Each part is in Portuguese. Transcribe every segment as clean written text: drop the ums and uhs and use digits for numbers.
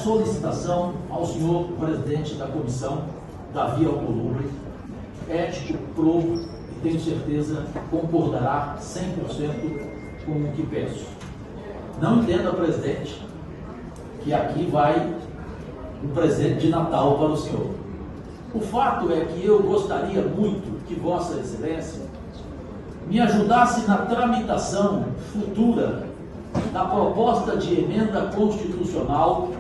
solicitação ao senhor presidente da comissão, Davi Alcolumbre, ético, probo, e tenho certeza concordará 100% com o que peço. Não entenda, presidente, que aqui vai um presente de Natal para o senhor. O fato é que eu gostaria muito que Vossa Excelência me ajudasse na tramitação futura da proposta de emenda constitucional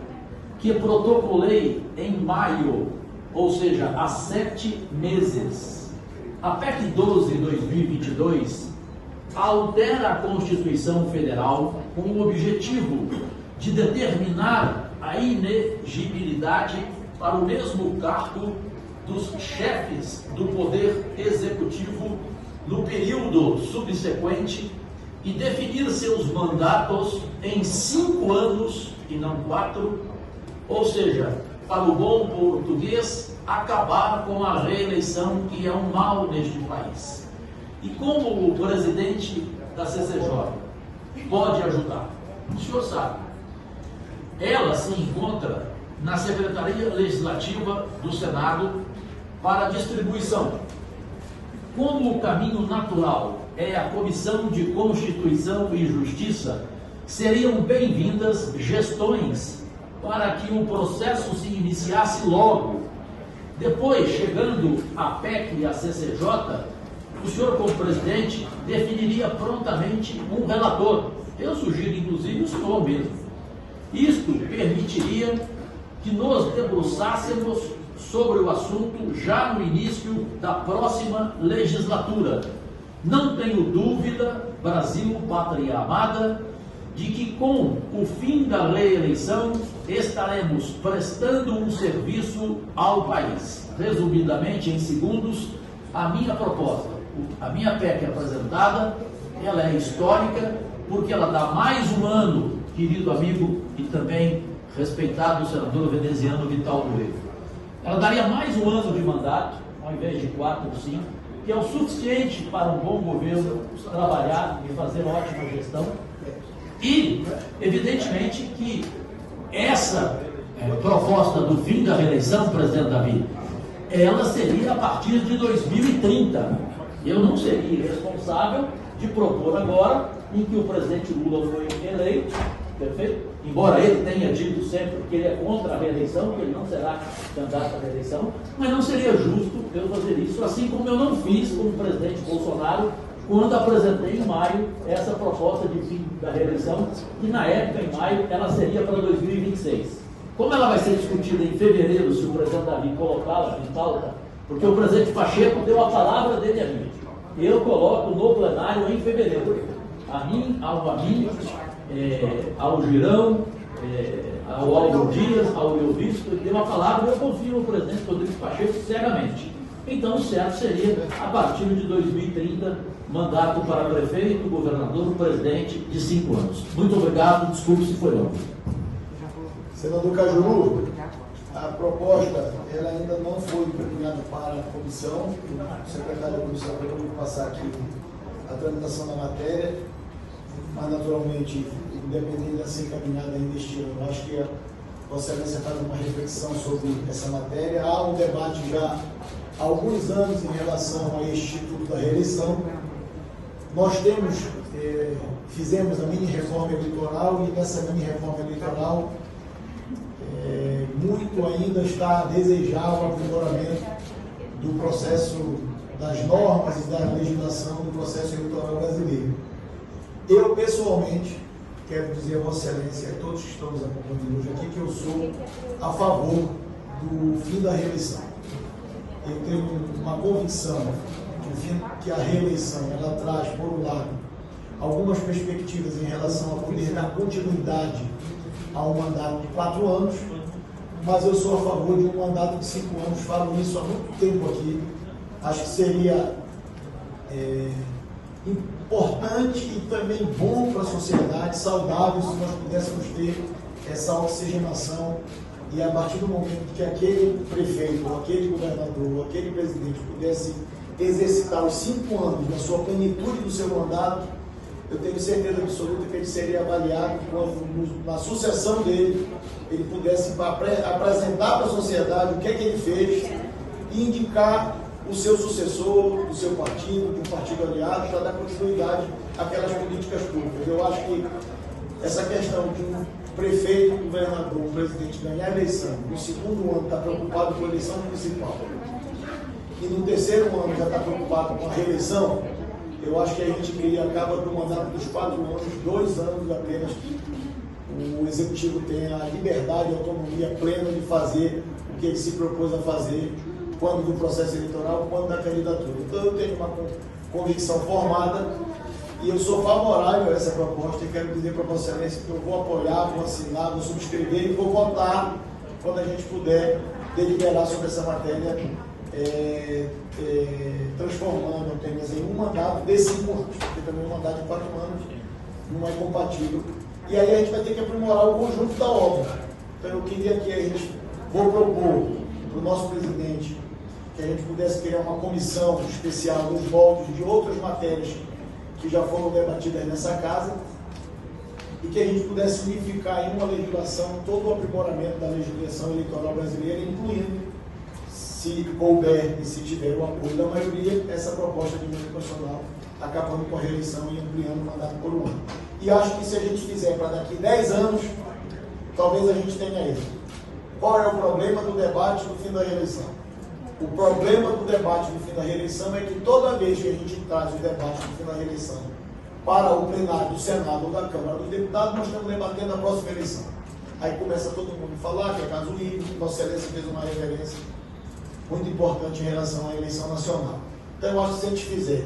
que protocolei em maio, ou seja, há 7 meses. A PEC 12 de 2022 altera a Constituição Federal com o objetivo de determinar a inegibilidade para o mesmo cargo dos chefes do Poder Executivo no período subsequente e definir seus mandatos em 5 anos e não 4, ou seja, para o bom português, acabar com a reeleição, que é um mal neste país. E como o presidente da CCJ pode ajudar? O senhor sabe, ela se encontra na Secretaria Legislativa do Senado para distribuição. Como o caminho natural é a Comissão de Constituição e Justiça, seriam bem-vindas gestões para que o processo se iniciasse logo. Depois, chegando a PEC e a CCJ, o senhor, como presidente, definiria prontamente um relator. Eu sugiro, inclusive, o senhor mesmo. Isto permitiria que nos debruçássemos sobre o assunto já no início da próxima legislatura. Não tenho dúvida, Brasil, pátria amada, de que com o fim da reeleição estaremos prestando um serviço ao país. Resumidamente, em segundos, a minha proposta, a minha PEC apresentada, ela é histórica porque ela dá mais um ano, querido amigo e também respeitado senador veneziano Vital Moreira. Ela daria mais um ano de mandato, ao invés de 4 ou 5, que é o suficiente para um bom governo trabalhar e fazer ótima gestão. E, evidentemente, que essa proposta do fim da reeleição, presidente Davi, ela seria a partir de 2030. Eu não seria responsável de propor agora, em que o presidente Lula foi eleito, perfeito? Embora ele tenha dito sempre que ele é contra a reeleição, que ele não será candidato à reeleição, mas não seria justo eu fazer isso, assim como eu não fiz com o presidente Bolsonaro, quando apresentei em maio essa proposta de fim da reeleição, que na época, em maio, ela seria para 2026. Como ela vai ser discutida em fevereiro, se o presidente Davi colocá-la em pauta, porque o presidente Pacheco deu a palavra dele a mim. Eu coloco no plenário em fevereiro. A mim, ao Girão, ao Álvaro Dias, ao Leovisto, ele deu a palavra e eu confio no presidente Rodrigo Pacheco cegamente. Então, o certo seria, a partir de 2030, mandato para prefeito, governador, presidente, de 5 anos. Muito obrigado, desculpe se foi longo. Senador Cajuru, a proposta ela ainda não foi encaminhada para a comissão. O secretário da comissão vai passar aqui a tramitação da matéria, mas naturalmente, independente de ser encaminhada ainda este ano, acho que a Vossa Excelência faz uma reflexão sobre essa matéria. Há um debate já há alguns anos em relação a este instituto da reeleição. Nós fizemos a mini-reforma eleitoral e nessa mini-reforma eleitoral muito ainda está a desejar o aprimoramento do processo das normas e da legislação do processo eleitoral brasileiro. Eu, pessoalmente, quero dizer a Vossa Excelência e a todos que estamos acompanhando hoje aqui que eu sou a favor do fim da reeleição. Eu tenho uma convicção que a reeleição ela traz, por um lado, algumas perspectivas em relação a poder dar continuidade a um mandato de 4 anos, mas eu sou a favor de um mandato de 5 anos. Falo isso há muito tempo aqui. Acho que seria importante e também bom para a sociedade, saudável, se nós pudéssemos ter essa oxigenação e a partir do momento que aquele prefeito, ou aquele governador, ou aquele presidente pudesse exercitar os 5 anos na sua plenitude do seu mandato, eu tenho certeza absoluta que ele seria avaliado quando, na sucessão dele, ele pudesse apresentar para a sociedade o que é que ele fez e indicar o seu sucessor, do seu partido, de um partido aliado, para dar continuidade àquelas políticas públicas. Eu acho que essa questão de um prefeito, um governador, um presidente ganhar a eleição, no segundo ano está preocupado com a eleição municipal, e no terceiro ano já está preocupado com a reeleição, eu acho que a gente acaba do mandato dos 4 anos, 2 anos apenas, o executivo tem a liberdade e autonomia plena de fazer o que ele se propôs a fazer, quando do processo eleitoral, quando da candidatura. Então eu tenho uma convicção formada e eu sou favorável a essa proposta e quero dizer para Vossa Excelência que eu vou apoiar, vou assinar, vou subscrever e vou votar quando a gente puder deliberar sobre essa matéria, transformando apenas em um mandato de 5 anos, porque também um mandato de 4 anos não é compatível. E aí a gente vai ter que aprimorar o conjunto da obra. Então eu queria que a gente, vou propor para o nosso presidente que a gente pudesse criar uma comissão especial dos votos de outras matérias que já foram debatidas nessa casa e que a gente pudesse unificar em uma legislação todo o aprimoramento da legislação eleitoral brasileira, incluindo, se couber e se tiver o apoio da maioria, essa proposta de emenda constitucional, acabando com a reeleição e ampliando o mandato por 1 ano. E acho que se a gente fizer para daqui 10 anos, talvez a gente tenha êxito. Qual é o problema do debate no fim da reeleição? O problema do debate no fim da reeleição é que toda vez que a gente traz o debate no fim da reeleição para o plenário do Senado ou da Câmara dos Deputados, nós estamos debatendo a próxima eleição. Aí começa todo mundo a falar que é caso único, Vossa Excelência fez uma referência muito importante em relação à eleição nacional. Então eu acho que se a gente fizer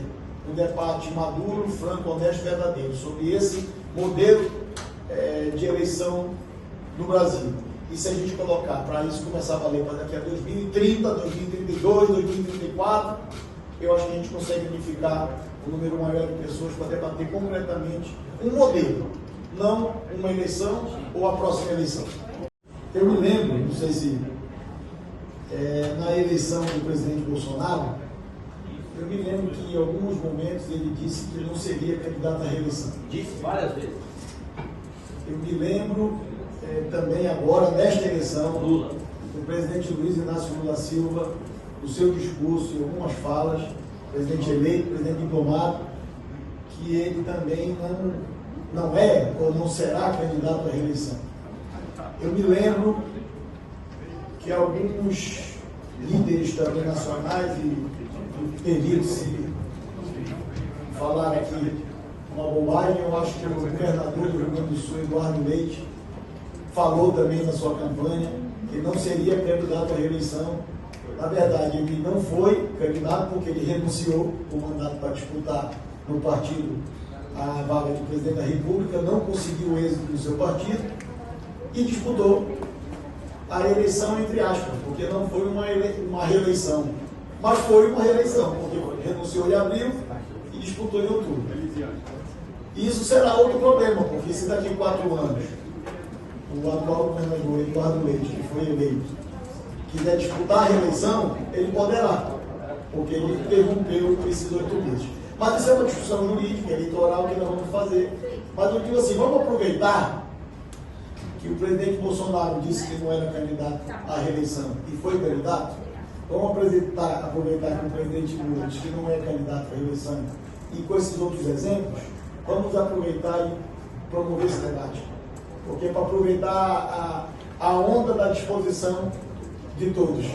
um debate maduro, franco, honesto e verdadeiro sobre esse modelo de eleição no Brasil, e se a gente colocar para isso começar a valer para daqui a 2030, 2032, 2034, eu acho que a gente consegue unificar um número maior de pessoas para debater concretamente um modelo, não uma eleição ou a próxima eleição. Eu me lembro, não sei se na eleição do presidente Bolsonaro, eu me lembro que em alguns momentos ele disse que não seria candidato à reeleição. Disse várias vezes. Eu me lembro também agora, nesta eleição, Lula, o presidente Luiz Inácio Lula da Silva, o seu discurso e algumas falas, presidente eleito, presidente diplomado, que ele também não é ou não será candidato à reeleição. Eu me lembro que alguns líderes também nacionais e permito-se falar aqui uma bobagem, eu acho que o governador do Rio Grande do Sul, Eduardo Leite, falou também na sua campanha que não seria candidato à reeleição. Na verdade, ele não foi candidato porque ele renunciou o mandato para disputar no partido a vaga de presidente da República, não conseguiu êxito no seu partido e disputou a eleição, entre aspas, porque não foi uma reeleição, mas foi uma reeleição, porque renunciou em abril e disputou em outubro. E isso será outro problema, porque se daqui a 4 anos o atual governador Eduardo Leite, que foi eleito, quiser disputar a reeleição, ele poderá, porque ele interrompeu esses 8 meses. Mas isso é uma discussão jurídica, eleitoral, que nós vamos fazer. Mas eu digo assim, vamos aproveitar que o presidente Bolsonaro disse que não era candidato à reeleição e foi candidato. Vamos aproveitar que o presidente Lula disse que não é candidato à reeleição e com esses outros exemplos, vamos aproveitar e promover esse debate. Porque é para aproveitar a onda da disposição de todos.